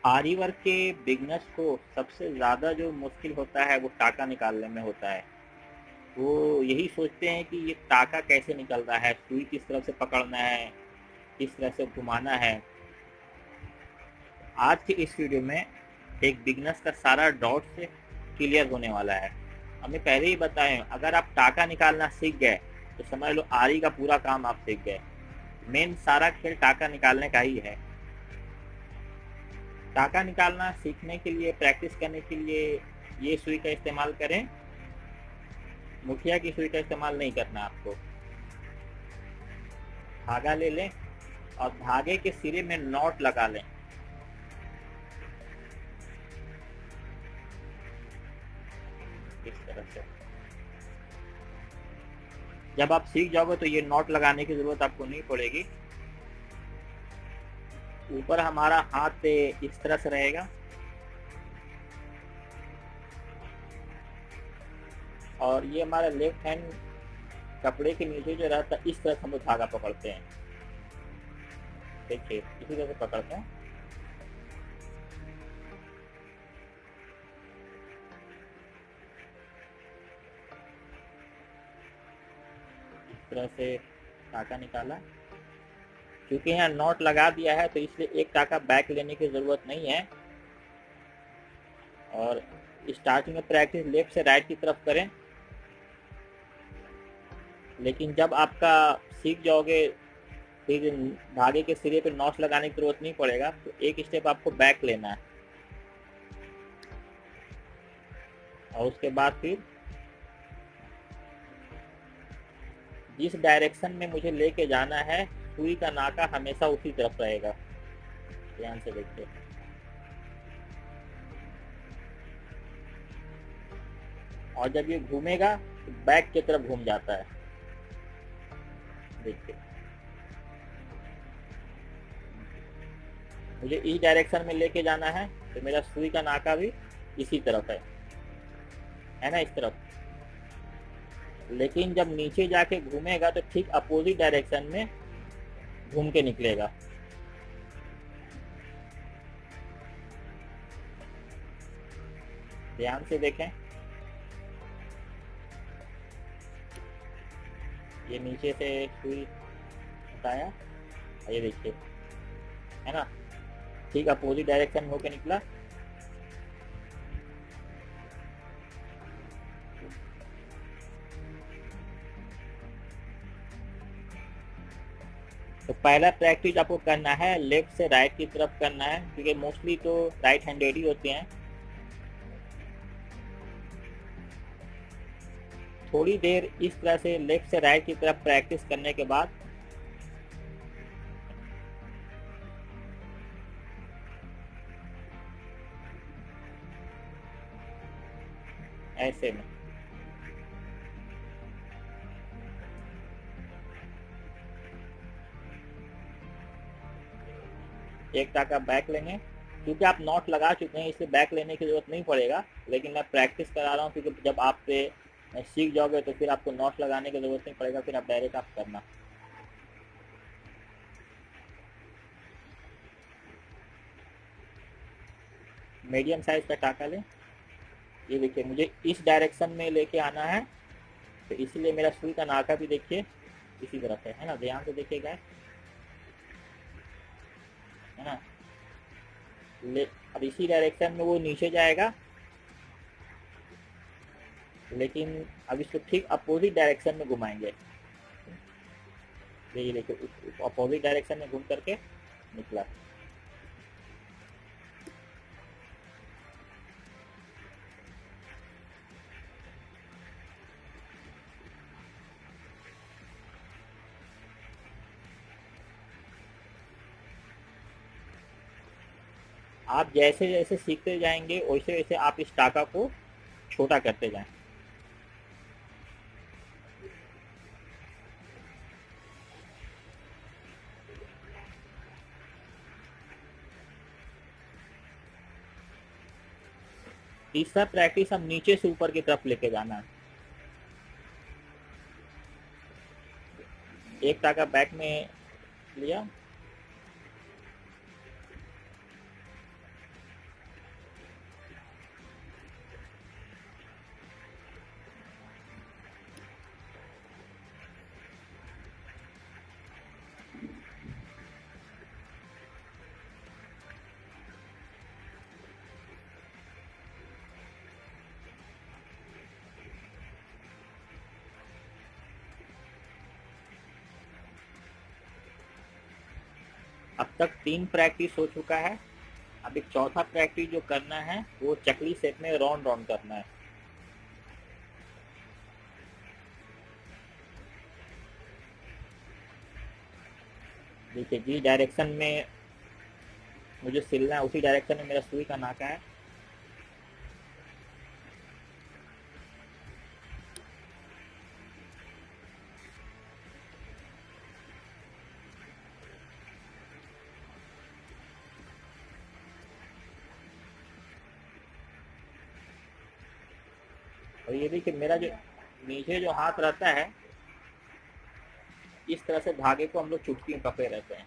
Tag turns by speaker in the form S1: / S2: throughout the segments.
S1: आरी वर्क के बिगनर्स को सबसे ज़्यादा जो मुश्किल होता है वो टाका निकालने में होता है। वो यही सोचते हैं कि ये टाका कैसे निकलता है, सुई किस तरह से पकड़ना है, किस तरह से घुमाना है। आज के इस वीडियो में एक बिगनर्स का सारा डाउट से क्लियर होने वाला है। हमें पहले ही बताएं, अगर आप टाका निकालना सीख गए तो समझ लो आरी का पूरा काम आप सीख गए। मेन सारा खेल टाका निकालने का ही है। टाका निकालना सीखने के लिए, प्रैक्टिस करने के लिए ये सुई का इस्तेमाल करें। मुखिया की सुई का इस्तेमाल नहीं करना आपको। धागा ले लें और धागे के सिरे में नॉट लगा लें। इस तरह से जब आप सीख जाओगे तो ये नॉट लगाने की जरूरत आपको नहीं पड़ेगी। ऊपर हमारा हाथ इस तरह से रहेगा और ये हमारा लेफ्ट हैंड कपड़े के नीचे जो रहता है इस तरह से हम लोग धागा पकड़ते हैं। देखिए इसी तरह से पकड़ते हैं। इस तरह से टाका निकाला। क्योंकि यहाँ नॉट लगा दिया है तो इसलिए एक टाका बैक लेने की ज़रूरत नहीं है। और स्टार्टिंग में प्रैक्टिस लेफ्ट से राइट की तरफ करें, लेकिन जब आपका सीख जाओगे फिर धागे के सिरे पे नॉट लगाने की ज़रूरत नहीं पड़ेगा। तो एक स्टेप आपको बैक लेना है और उसके बाद फिर जिस डायरेक्शन में मुझे लेके जाना है सुई का नाका हमेशा उसी तरफ रहेगा। ध्यान से देखिए। और जब ये घूमेगा तो बैक की तरफ घूम जाता है। देखिए मुझे इस डायरेक्शन में लेके जाना है तो मेरा सुई का नाका भी इसी तरफ है ना, इस तरफ। लेकिन जब नीचे जाके घूमेगा तो ठीक अपोजिट डायरेक्शन में घूम के निकलेगा। ध्यान से देखें। ये नीचे से सुई हटाया, ये देखिए, है ना, ठीक अपोजिट डायरेक्शन में होके निकला। तो पहला प्रैक्टिस आपको करना है लेफ्ट से राइट की तरफ करना है, क्योंकि मोस्टली तो राइट हैंडेड ही होते हैं। थोड़ी देर इस तरह से लेफ्ट से राइट की तरफ प्रैक्टिस करने के बाद ऐसे में एक टाका बैक लेंगे। क्योंकि आप नॉट लगा चुके हैं इसलिए बैक लेने की जरूरत नहीं पड़ेगा, लेकिन मैं प्रैक्टिस करा रहा हूँ क्योंकि जब आप सीख जाओगे तो फिर आपको नॉट लगाने की जरूरत नहीं पड़ेगा, फिर आप डायरेक्ट आप करना। मीडियम साइज का टाका लें। ये देखिए मुझे इस डायरेक्शन में लेके आना है तो इसलिए मेरा सुई का नाका भी देखिए इसी तरफ है ना। ध्यान से देखिएगा, है ना। अब इसी डायरेक्शन में वो नीचे जाएगा, लेकिन अब इसको ठीक अपोजिट डायरेक्शन में घुमाएंगे। ये देखिए अपोजिट डायरेक्शन में घूम करके निकला। आप जैसे जैसे सीखते जाएंगे वैसे वैसे आप इस टाका को छोटा करते जाएं। तीसरा प्रैक्टिस हम नीचे से ऊपर की तरफ लेके जाना है। एक टाका बैक में लिया, अब तक 3 प्रैक्टिस हो चुका है। अब एक चौथा प्रैक्टिस जो करना है वो चकली शेप में राउंड राउंड करना है। देखिए जिस डायरेक्शन में मुझे सिलना है उसी डायरेक्शन में मेरा सुई का नाका है। और ये देखिए मेरा जो नीचे जो हाथ रहता है इस तरह से धागे को हम लोग चुटकी में पकड़े रहते हैं।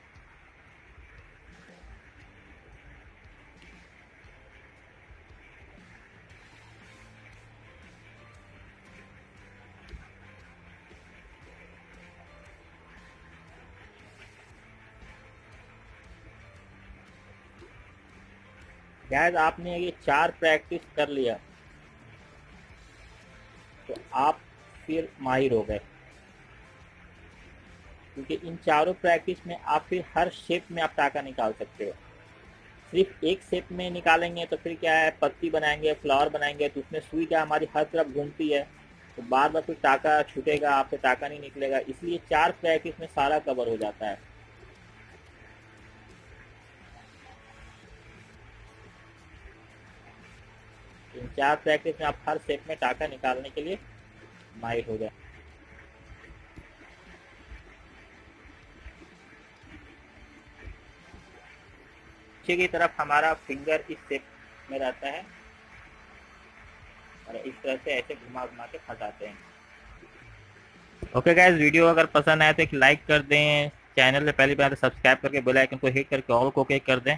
S1: गाइस आपने ये 4 प्रैक्टिस कर लिया तो आप फिर माहिर हो गए, क्योंकि इन चारों प्रैक्टिस में आप फिर हर शेप में आप टाका निकाल सकते हो। सिर्फ एक शेप में निकालेंगे तो फिर क्या है, पत्ती बनाएंगे, फ्लावर बनाएंगे तो उसमें सुई क्या हमारी हर तरफ घूमती है, तो बार बार फिर टाका छूटेगा, आपसे टाका नहीं निकलेगा। इसलिए 4 प्रैक्टिस में सारा कवर हो जाता है। इन 4 प्रैक्टिस में आप हर शेप में टाका निकालने के लिए माहिर हो जाए। पीछे की तरफ हमारा फिंगर इस शेप में रहता है और इस तरह से ऐसे घुमा घुमा के फंसाते हैं। ओके गाइस, वीडियो अगर पसंद आए तो एक लाइक कर दें, चैनल पे पहली बार सब्सक्राइब करके बेल आइकन को हिट करके ऑल को क्लिक कर दें।